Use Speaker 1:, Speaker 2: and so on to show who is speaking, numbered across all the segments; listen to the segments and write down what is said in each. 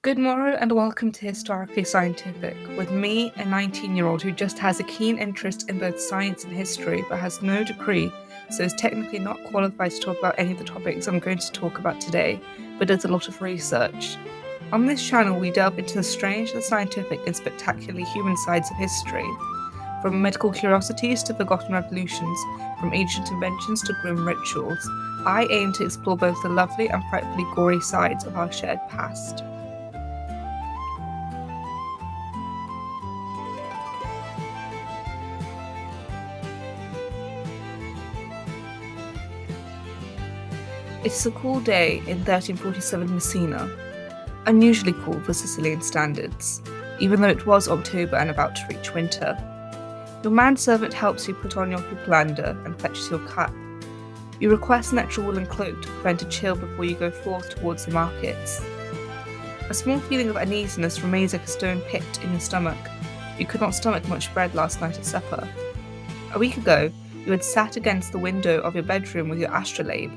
Speaker 1: Good morrow and welcome to Historically Scientific, with me, a 19-year-old who just has a keen interest in both science and history but has no degree, so is technically not qualified to talk about any of the topics I'm going to talk about today, but does a lot of research. On this channel, we delve into the strange, the scientific, and spectacularly human sides of history. From medical curiosities to forgotten revolutions, from ancient inventions to grim rituals, I aim to explore both the lovely and frightfully gory sides of our shared past. It's a cool day in 1347 Messina, unusually cool for Sicilian standards, even though it was October and about to reach winter. Your manservant helps you put on your houppelande and fetches your cap. You request an extra woolen cloak to prevent a chill before you go forth towards the markets. A small feeling of uneasiness remains like a stone pit in your stomach. You could not stomach much bread last night at supper. A week ago, you had sat against the window of your bedroom with your astrolabe.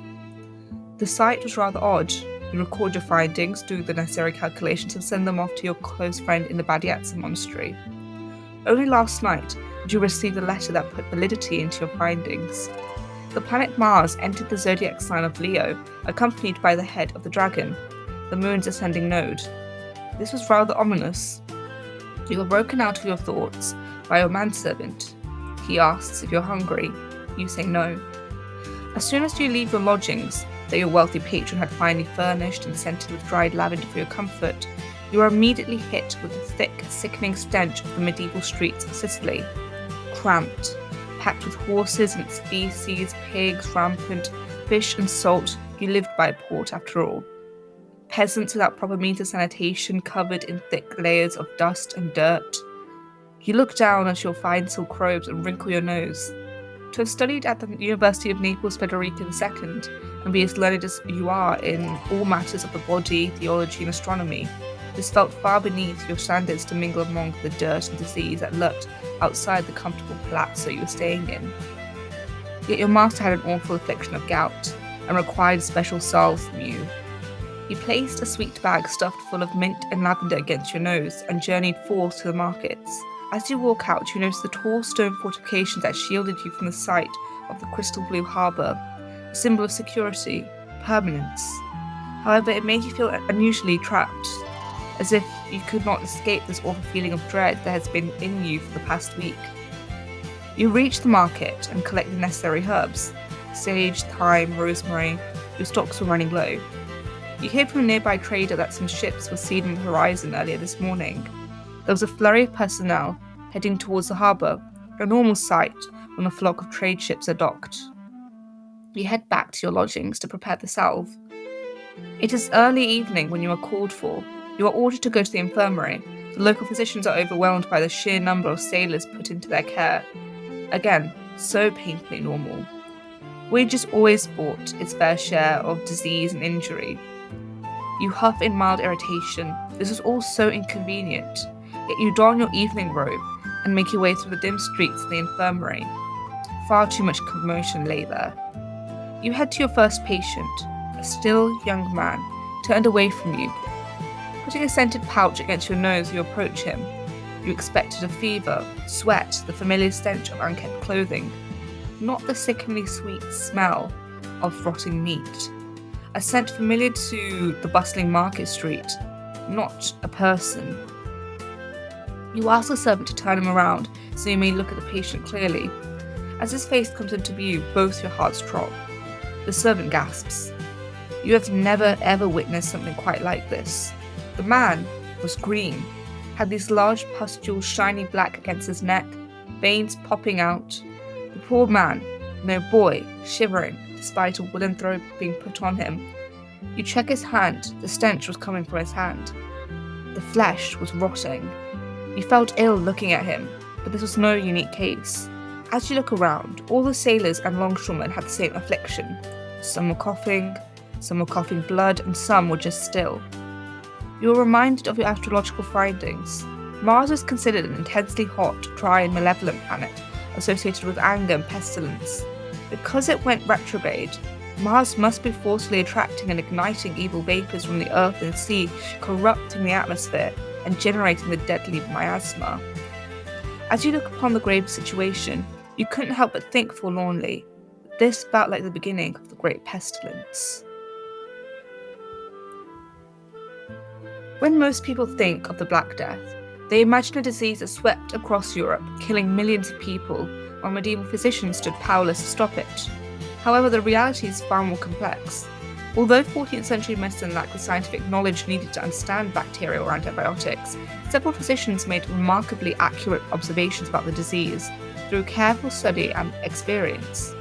Speaker 1: The sight was rather odd. You record your findings, do the necessary calculations, and send them off to your close friend in the Badiazza monastery. Only last night did you receive the letter that put validity into your findings. The planet Mars entered the zodiac sign of Leo, accompanied by the head of the dragon, the moon's ascending node. This was rather ominous. You were broken out of your thoughts by your manservant. He asks if you're hungry. You say no. As soon as you leave your lodgings, that your wealthy patron had finally furnished and scented with dried lavender for your comfort, you are immediately hit with the thick, sickening stench of the medieval streets of Sicily. Cramped, packed with horses and its feces, pigs, rampant, fish and salt, you lived by a port after all. Peasants without proper means of sanitation, covered in thick layers of dust and dirt. You look down at your fine silk robes and wrinkle your nose. To have studied at the University of Naples Federico II and be as learned as you are in all matters of the body, theology and astronomy, this felt far beneath your standards to mingle among the dirt and disease that lurked outside the comfortable palazzo you were staying in. Yet your master had an awful affliction of gout and required a special salve from you. He placed a sweet bag stuffed full of mint and lavender against your nose and journeyed forth to the markets. As you walk out, you notice the tall stone fortifications that shielded you from the sight of the crystal blue harbour, a symbol of security, permanence. However, it made you feel unusually trapped, as if you could not escape this awful feeling of dread that has been in you for the past week. You reach the market and collect the necessary herbs, sage, thyme, rosemary. Your stocks were running low. You hear from a nearby trader that some ships were seen on the horizon earlier this morning. There was a flurry of personnel heading towards the harbour, a normal sight when a flock of trade ships are docked. You head back to your lodgings to prepare the salve. It is early evening when you are called for. You are ordered to go to the infirmary. The local physicians are overwhelmed by the sheer number of sailors put into their care. Again, so painfully normal. Wages always brought its fair share of disease and injury. You huff in mild irritation. This is all so inconvenient. Yet you don your evening robe and make your way through the dim streets of the infirmary. Far too much commotion lay there. You head to your first patient, a still young man, turned away from you. Putting a scented pouch against your nose, you approach him. You expected a fever, sweat, the familiar stench of unkempt clothing, not the sickeningly sweet smell of rotting meat. A scent familiar to the bustling market street, not a person. You ask the servant to turn him around so you may look at the patient clearly. As his face comes into view, both your hearts drop. The servant gasps. You have never ever witnessed something quite like this. The man was green, had these large pustules shiny black against his neck, veins popping out. The poor man, no boy, shivering despite a woolen robe being put on him. You check his hand, the stench was coming from his hand. The flesh was rotting. You felt ill looking at him, but this was no unique case. As you look around, all the sailors and longshoremen had the same affliction. Some were coughing blood, and some were just still. You are reminded of your astrological findings. Mars is considered an intensely hot, dry and malevolent planet, associated with anger and pestilence. Because it went retrograde, Mars must be forcefully attracting and igniting evil vapors from the Earth and sea, corrupting the atmosphere and generating the deadly miasma. As you look upon the grave situation, you couldn't help but think forlornly, this felt like the beginning of the Great Pestilence. When most people think of the Black Death, they imagine a disease that swept across Europe, killing millions of people, while medieval physicians stood powerless to stop it. However, the reality is far more complex. Although 14th century medicine lacked the scientific knowledge needed to understand bacteria or antibiotics, several physicians made remarkably accurate observations about the disease through careful study and experience.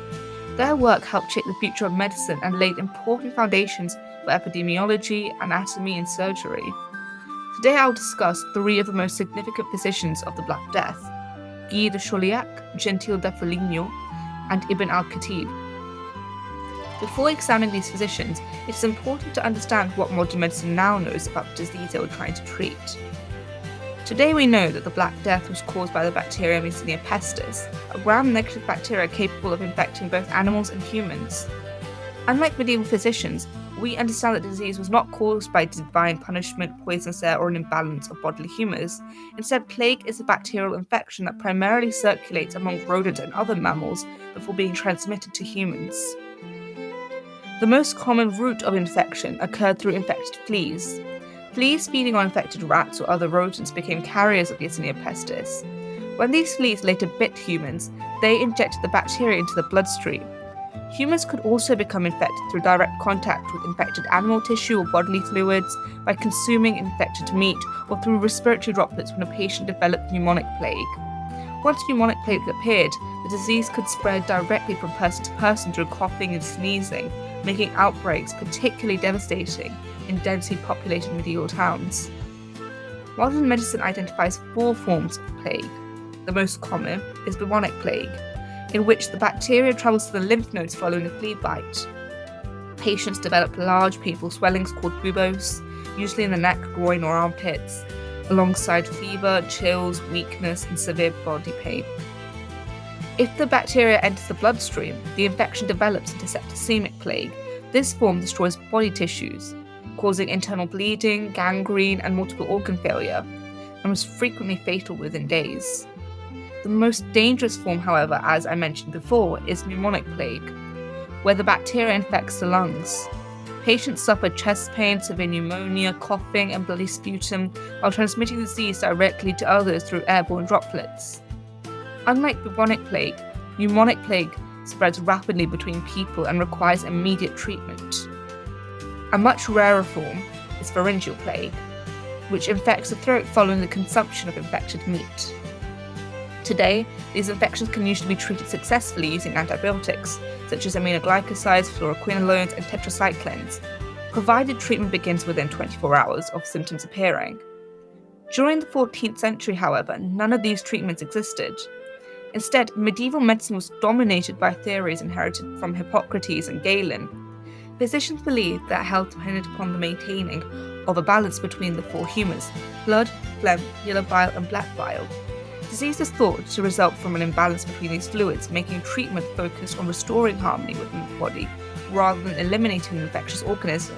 Speaker 1: Their work helped shape the future of medicine and laid important foundations for epidemiology, anatomy, and surgery. Today I'll discuss three of the most significant physicians of the Black Death: Guy de Chauliac, Gentil de Foligno, and Ibn al-Khatib. Before examining these physicians, it is important to understand what modern medicine now knows about the disease they were trying to treat. Today we know that the Black Death was caused by the bacterium Yersinia pestis, a gram-negative bacteria capable of infecting both animals and humans. Unlike medieval physicians, we understand that the disease was not caused by divine punishment, poisonous air, or an imbalance of bodily humours. Instead, plague is a bacterial infection that primarily circulates among rodents and other mammals before being transmitted to humans. The most common route of infection occurred through infected fleas. Fleas feeding on infected rats or other rodents became carriers of Yersinia pestis. When these fleas later bit humans, they injected the bacteria into the bloodstream. Humans could also become infected through direct contact with infected animal tissue or bodily fluids, by consuming infected meat, or through respiratory droplets when a patient developed pneumonic plague. Once pneumonic plague appeared, the disease could spread directly from person to person through coughing and sneezing, making outbreaks particularly devastating in densely populated medieval towns. Modern medicine identifies 4 forms of plague. The most common is bubonic plague, in which the bacteria travels to the lymph nodes following a flea bite. Patients develop large painful swellings called buboes, usually in the neck, groin, or armpits, alongside fever, chills, weakness, and severe body pain. If the bacteria enters the bloodstream, the infection develops into septicemic plague. This form destroys body tissues, causing internal bleeding, gangrene, and multiple organ failure, and was frequently fatal within days. The most dangerous form, however, as I mentioned before, is pneumonic plague, where the bacteria infects the lungs. Patients suffer chest pain, severe pneumonia, coughing, and bloody sputum, while transmitting the disease directly to others through airborne droplets. Unlike bubonic plague, pneumonic plague spreads rapidly between people and requires immediate treatment. A much rarer form is pharyngeal plague, which infects the throat following the consumption of infected meat. Today, these infections can usually be treated successfully using antibiotics, such as aminoglycosides, fluoroquinolones, and tetracyclines, provided treatment begins within 24 hours of symptoms appearing. During the 14th century, however, none of these treatments existed. Instead, medieval medicine was dominated by theories inherited from Hippocrates and Galen. Physicians believed that health depended upon the maintaining of a balance between the 4 humours: blood, phlegm, yellow bile, and black bile. Disease is thought to result from an imbalance between these fluids, making treatment focused on restoring harmony within the body rather than eliminating an infectious organism.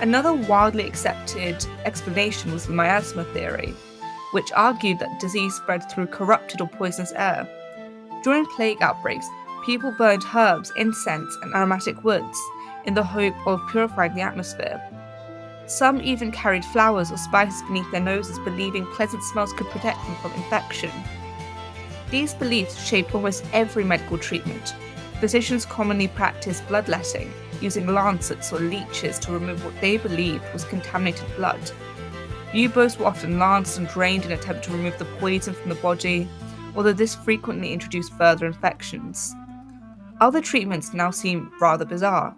Speaker 1: Another widely accepted explanation was the miasma theory, which argued that disease spread through corrupted or poisonous air. During plague outbreaks, people burned herbs, incense, and aromatic woods in the hope of purifying the atmosphere. Some even carried flowers or spices beneath their noses, believing pleasant smells could protect them from infection. These beliefs shaped almost every medical treatment. Physicians commonly practiced bloodletting, using lancets or leeches to remove what they believed was contaminated blood. Buboes were often lanced and drained in an attempt to remove the poison from the body, although this frequently introduced further infections. Other treatments now seem rather bizarre.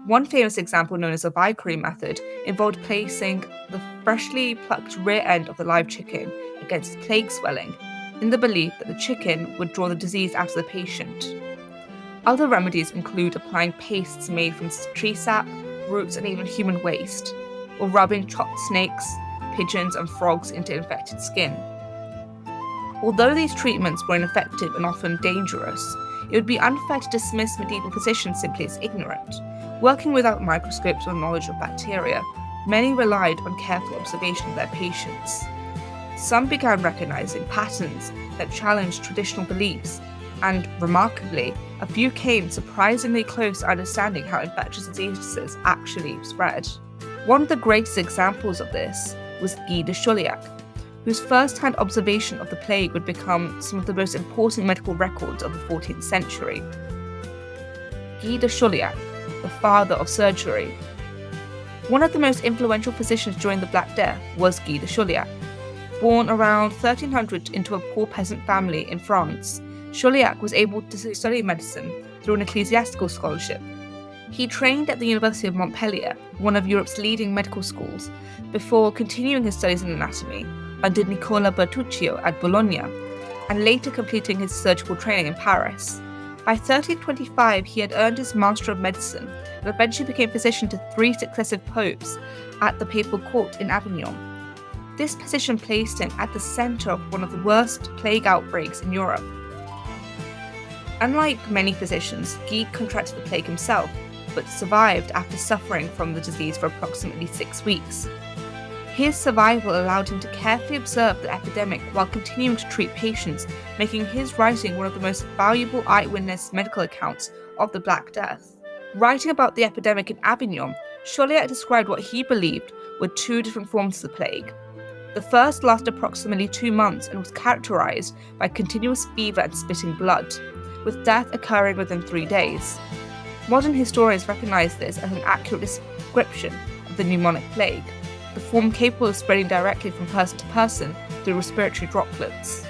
Speaker 1: One famous example, known as the Vicary method, involved placing the freshly plucked rear end of the live chicken against plague swelling, in the belief that the chicken would draw the disease out of the patient. Other remedies include applying pastes made from tree sap, roots, and even human waste, or rubbing chopped snakes, pigeons, and frogs into infected skin. Although these treatments were ineffective and often dangerous, it would be unfair to dismiss medieval physicians simply as ignorant. Working without microscopes or knowledge of bacteria, many relied on careful observation of their patients. Some began recognizing patterns that challenged traditional beliefs, and, remarkably, a few came surprisingly close to understanding how infectious diseases actually spread. One of the greatest examples of this was Guy de Chauliac, whose first-hand observation of the plague would become some of the most important medical records of the 14th century. Guy de Chauliac, the father of surgery. One of the most influential physicians during the Black Death was Guy de Chauliac. Born around 1300 into a poor peasant family in France, Chauliac was able to study medicine through an ecclesiastical scholarship. He trained at the University of Montpellier, one of Europe's leading medical schools, before continuing his studies in anatomy under Nicola Bertuccio at Bologna, and later completing his surgical training in Paris. By 1325, he had earned his Master of Medicine and eventually became physician to 3 successive popes at the papal court in Avignon. This position placed him at the center of one of the worst plague outbreaks in Europe. Unlike many physicians, Guy contracted the plague himself, but survived after suffering from the disease for approximately 6 weeks. His survival allowed him to carefully observe the epidemic while continuing to treat patients, making his writing one of the most valuable eyewitness medical accounts of the Black Death. Writing about the epidemic in Avignon, Chauliac described what he believed were 2 different forms of the plague. The first lasted approximately 2 months and was characterized by continuous fever and spitting blood, with death occurring within 3 days. Modern historians recognize this as an accurate description of the pneumonic plague, the form capable of spreading directly from person to person through respiratory droplets.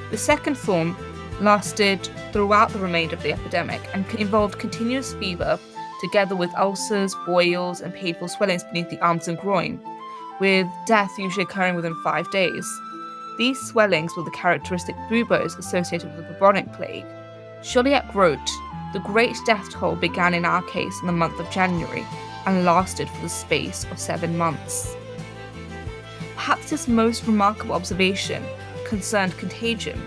Speaker 1: The second form lasted throughout the remainder of the epidemic and involved continuous fever together with ulcers, boils, and painful swellings beneath the arms and groin, with death usually occurring within 5 days. These swellings were the characteristic buboes associated with the bubonic plague. Chauliac wrote, "The great death toll began in our case in the month of January and lasted for the space of 7 months." Perhaps his most remarkable observation concerned contagion.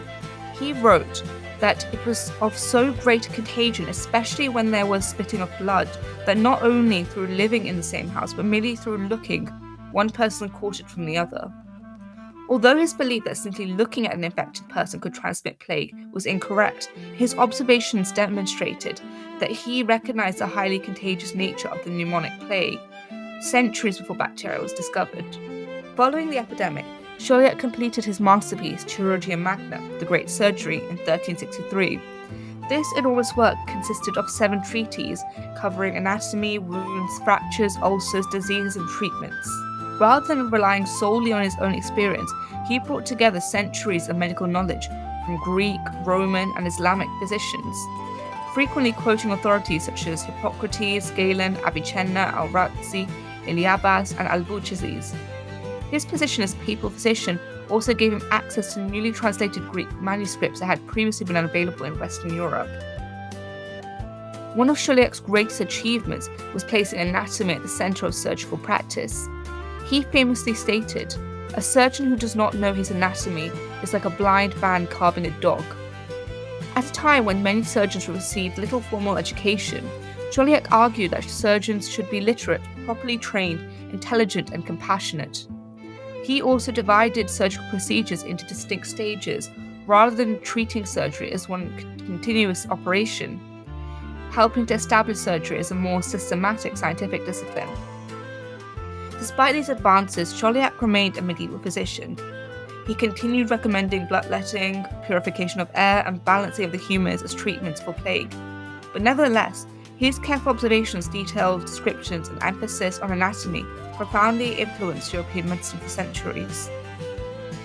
Speaker 1: He wrote that it was of so great contagion, especially when there was spitting of blood, that not only through living in the same house, but merely through looking, one person caught it from the other. Although his belief that simply looking at an infected person could transmit plague was incorrect, his observations demonstrated that he recognized the highly contagious nature of the pneumonic plague centuries before bacteria was discovered. Following the epidemic, Chauliac completed his masterpiece, Chirurgia Magna, the Great Surgery, in 1363. This enormous work consisted of 7 treatises covering anatomy, wounds, fractures, ulcers, diseases, and treatments. Rather than relying solely on his own experience, he brought together centuries of medical knowledge from Greek, Roman, and Islamic physicians, frequently quoting authorities such as Hippocrates, Galen, Avicenna, Al-Razi, Eliabas, and Albuquerque. His position as papal physician also gave him access to newly translated Greek manuscripts that had previously been unavailable in Western Europe. One of Chauliac's greatest achievements was placing anatomy at the center of surgical practice. He famously stated, "A surgeon who does not know his anatomy is like a blind man carving a dog." At a time when many surgeons received little formal education, Chauliac argued that surgeons should be literate, properly trained, intelligent, and compassionate. He also divided surgical procedures into distinct stages, rather than treating surgery as one continuous operation, helping to establish surgery as a more systematic scientific discipline. Despite these advances, Chauliac remained a medieval physician. He continued recommending bloodletting, purification of air, and balancing of the humors as treatments for plague. But nevertheless, his careful observations, detailed descriptions, and emphasis on anatomy profoundly influenced European medicine for centuries.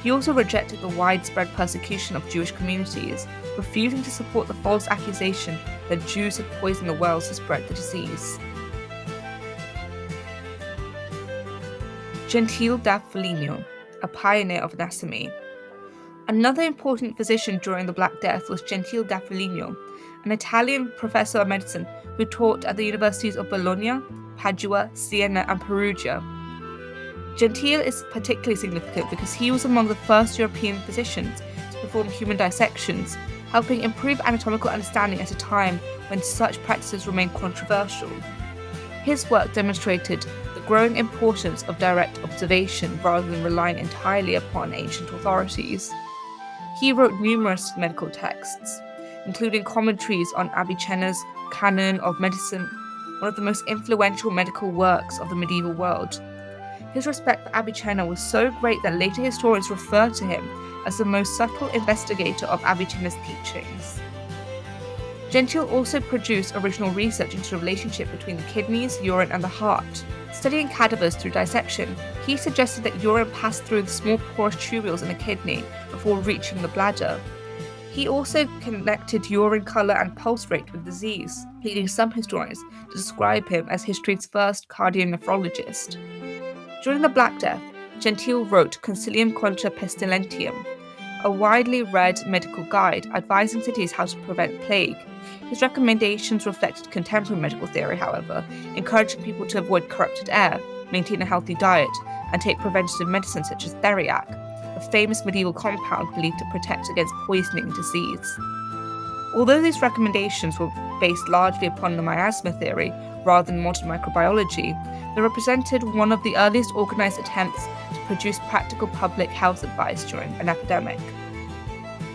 Speaker 1: He also rejected the widespread persecution of Jewish communities, refusing to support the false accusation that Jews had poisoned the wells to spread the disease. Gentile da Foligno, a pioneer of anatomy. Another important physician during the Black Death was Gentile da Foligno, an Italian professor of medicine who taught at the universities of Bologna, Padua, Siena, and Perugia. Gentile is particularly significant because he was among the first European physicians to perform human dissections, helping improve anatomical understanding at a time when such practices remained controversial. His work demonstrated the growing importance of direct observation rather than relying entirely upon ancient authorities. He wrote numerous medical texts, including commentaries on Avicenna's Canon of Medicine, one of the most influential medical works of the medieval world. His respect for Avicenna was so great that later historians refer to him as the most subtle investigator of Avicenna's teachings. Gentile also produced original research into the relationship between the kidneys, urine, and the heart. Studying cadavers through dissection, he suggested that urine passed through the small porous tubules in the kidney before reaching the bladder. He also connected urine colour and pulse rate with disease, leading some historians to describe him as history's first cardio-nephrologist. During the Black Death, Gentile wrote Concilium contra Pestilentiam, a widely read medical guide advising cities how to prevent plague. His recommendations reflected contemporary medical theory, however, encouraging people to avoid corrupted air, maintain a healthy diet, and take preventative medicines such as theriac, a famous medieval compound believed to protect against poisoning and disease. Although these recommendations were based largely upon the miasma theory rather than modern microbiology, they represented one of the earliest organized attempts to produce practical public health advice during an epidemic.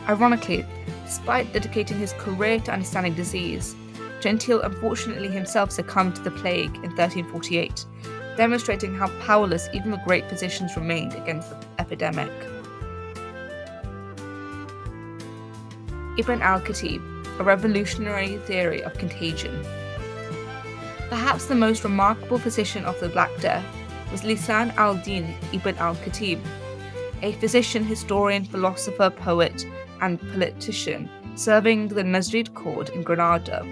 Speaker 1: Ironically, despite dedicating his career to understanding disease, Gentile unfortunately himself succumbed to the plague in 1348, demonstrating how powerless even the great physicians remained against the epidemic. Ibn al-Khatib, a revolutionary theory of contagion. Perhaps the most remarkable physician of the Black Death was Lisan al-Din ibn al-Khatib, a physician, historian, philosopher, poet, and politician serving the Nasrid court in Granada.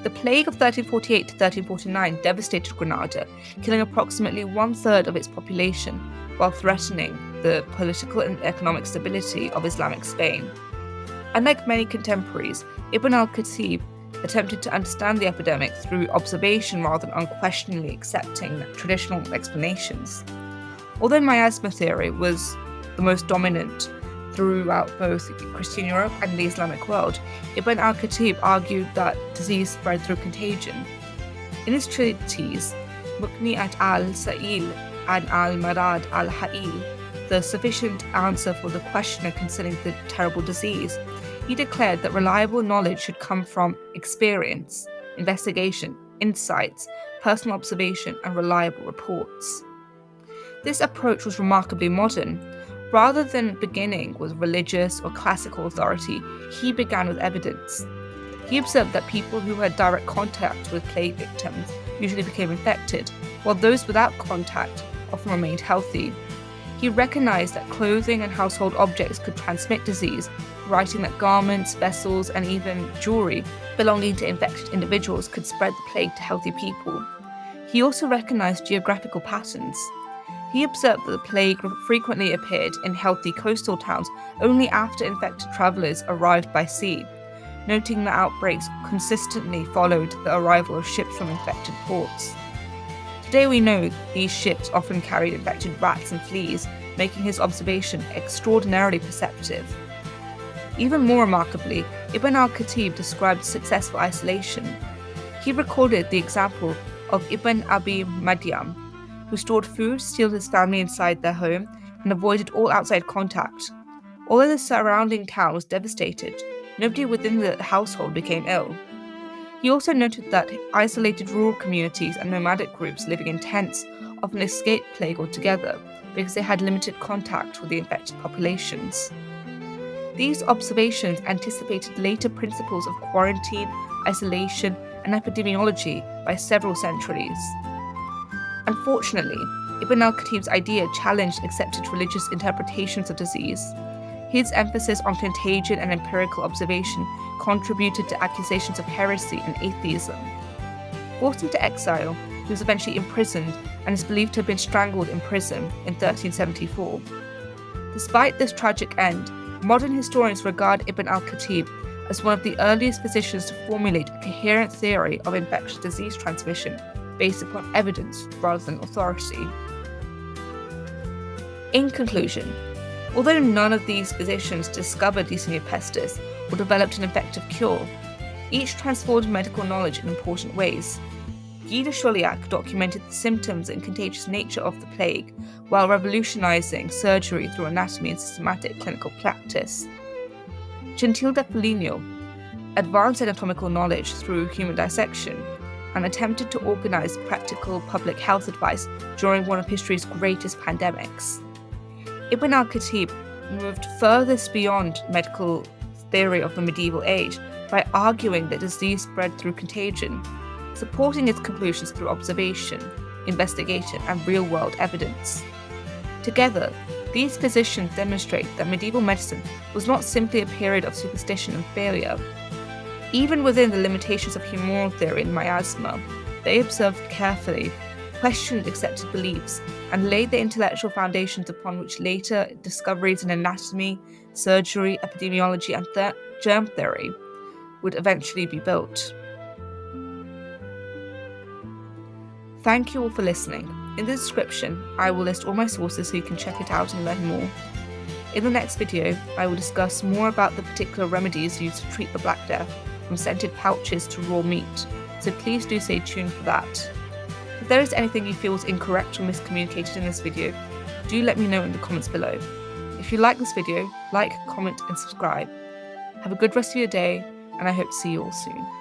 Speaker 1: The plague of 1348 to 1349 devastated Granada, killing approximately one-third of its population while threatening the political and economic stability of Islamic Spain. Unlike many contemporaries, Ibn al-Khatib attempted to understand the epidemic through observation rather than unquestioningly accepting traditional explanations. Although miasma theory was the most dominant throughout both Christian Europe and the Islamic world, Ibn al-Khatib argued that disease spread through contagion. In his treatise, Muqni'at al-Sa'il and al-Marad al-Ha'il, the sufficient answer for the questioner concerning the terrible disease, he declared that reliable knowledge should come from experience, investigation, insights, personal observation, and reliable reports. This approach was remarkably modern. Rather than beginning with religious or classical authority, he began with evidence. He observed that people who had direct contact with plague victims usually became infected, while those without contact often remained healthy. He recognized that clothing and household objects could transmit disease, writing that garments, vessels, and even jewelry belonging to infected individuals could spread the plague to healthy people. He also recognized geographical patterns. He observed that the plague frequently appeared in healthy coastal towns only after infected travelers arrived by sea, noting that outbreaks consistently followed the arrival of ships from infected ports. Today we know these ships often carried infected rats and fleas, making his observation extraordinarily perceptive. Even more remarkably, Ibn al-Khatib described successful isolation. He recorded the example of Ibn Abi Madyam, who stored food, sealed his family inside their home, and avoided all outside contact. Although the surrounding town was devastated, nobody within the household became ill. He also noted that isolated rural communities and nomadic groups living in tents often escaped plague altogether because they had limited contact with the infected populations. These observations anticipated later principles of quarantine, isolation, and epidemiology by several centuries. Unfortunately, Ibn al-Khatib's idea challenged accepted religious interpretations of disease. His emphasis on contagion and empirical observation contributed to accusations of heresy and atheism. Forced into exile, he was eventually imprisoned and is believed to have been strangled in prison in 1374. Despite this tragic end, modern historians regard Ibn al-Khatib as one of the earliest physicians to formulate a coherent theory of infectious disease transmission based upon evidence rather than authority. In conclusion, although none of these physicians discovered Yersinia pestis, or developed an effective cure. Each transformed medical knowledge in important ways. Guy de Chauliac documented the symptoms and contagious nature of the plague while revolutionizing surgery through anatomy and systematic clinical practice. Gentile de Foligno advanced anatomical knowledge through human dissection and attempted to organize practical public health advice during one of history's greatest pandemics. Ibn al-Khatib moved furthest beyond medical theory of the medieval age by arguing that disease spread through contagion, supporting its conclusions through observation, investigation, and real-world evidence. Together, these physicians demonstrate that medieval medicine was not simply a period of superstition and failure. Even within the limitations of humoral theory and miasma, they observed carefully, questioned accepted beliefs, and laid the intellectual foundations upon which later discoveries in anatomy, surgery, epidemiology, and germ theory would eventually be built. Thank you all for listening. In the description, I will list all my sources so you can check it out and learn more. In the next video, I will discuss more about the particular remedies used to treat the Black Death, from scented pouches to raw meat, so please do stay tuned for that. If there is anything you feel was incorrect or miscommunicated in this video, do let me know in the comments below. If you like this video, like, comment and subscribe. Have a good rest of your day, and I hope to see you all soon.